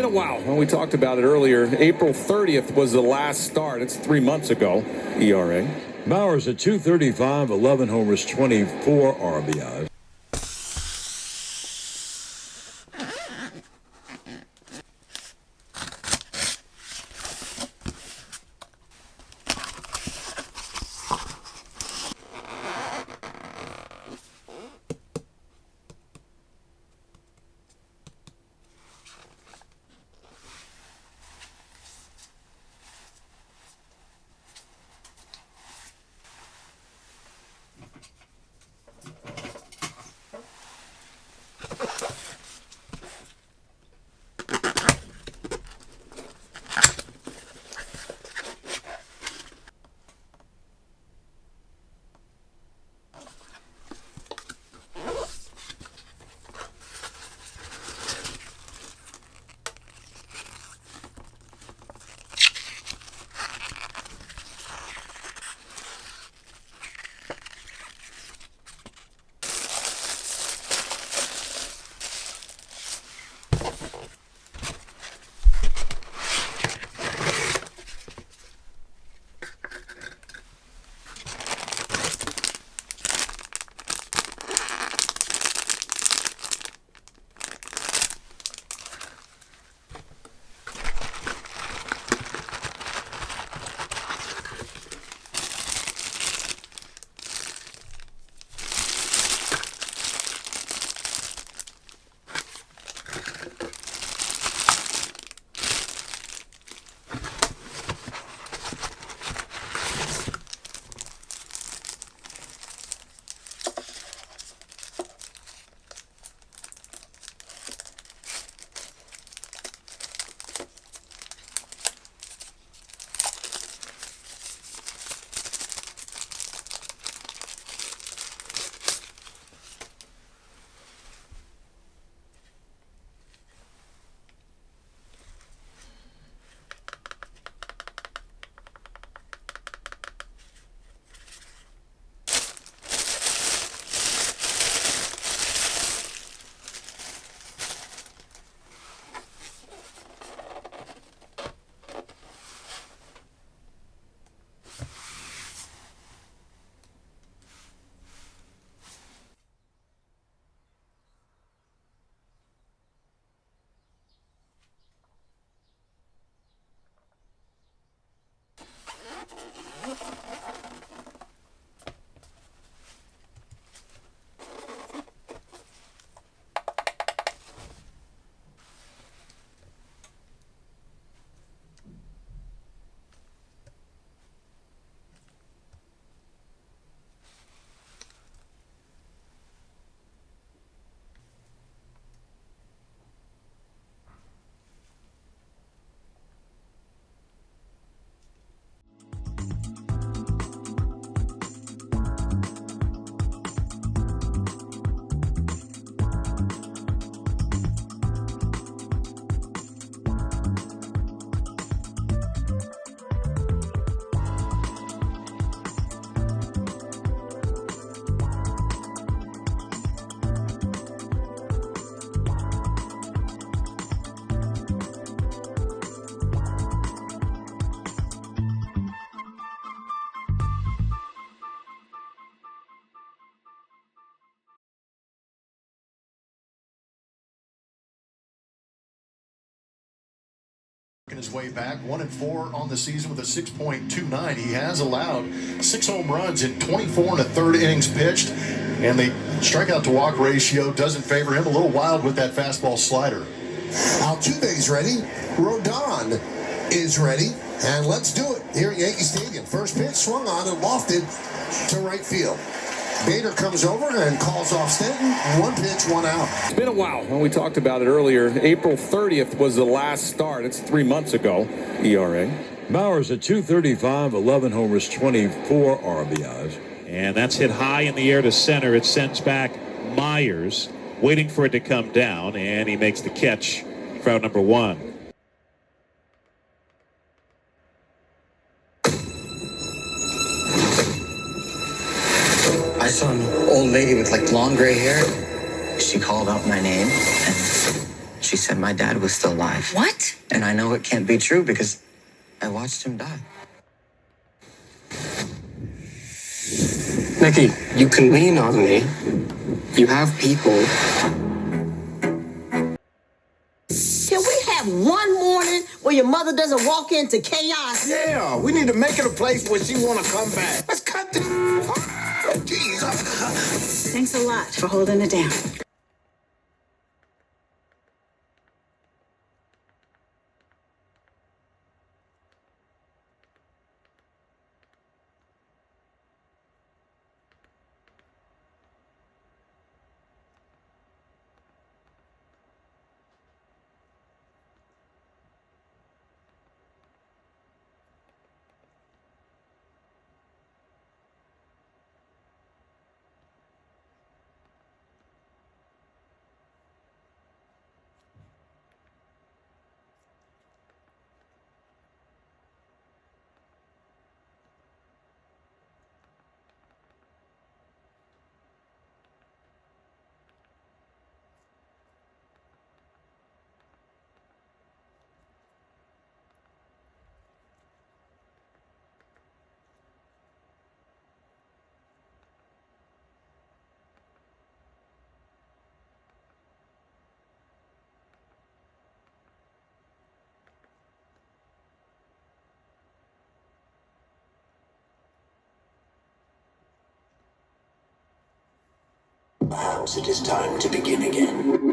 a while. Well, we talked about it earlier. April 30th was the last start. It's 3 months ago, ERA. Bauers at 235, 11 homers, 24 RBIs. His way back, 1-4 on the season with a 6.29. He has allowed 6 home runs in 24 1/3 innings pitched, and the strikeout to walk ratio doesn't favor him. A little wild with that fastball slider. Altuve's ready. Rodon is ready, and let's do it here at Yankee Stadium. First pitch swung on and lofted to right field. Bader comes over and calls off Stanton. 1 pitch, 1 out. It's been a while. Well, we talked about it earlier. April 30th was the last start. It's 3 months ago, ERA. Bauers at 235, 11 homers, 24 RBIs. And that's hit high in the air to center. It sends back Myers, waiting for it to come down, and he makes the catch for out number 1. I saw an old lady with like long gray hair. She called out my name and She said my dad was still alive. What? And I know it can't be true because I watched him die. Nikki, you can lean on me. You have people. Can we have one morning where your mother doesn't walk into chaos? Yeah, we need to make it a place where she want to come back. Let's cut this. Jeez. Thanks a lot for holding it down. Perhaps it is time to begin again.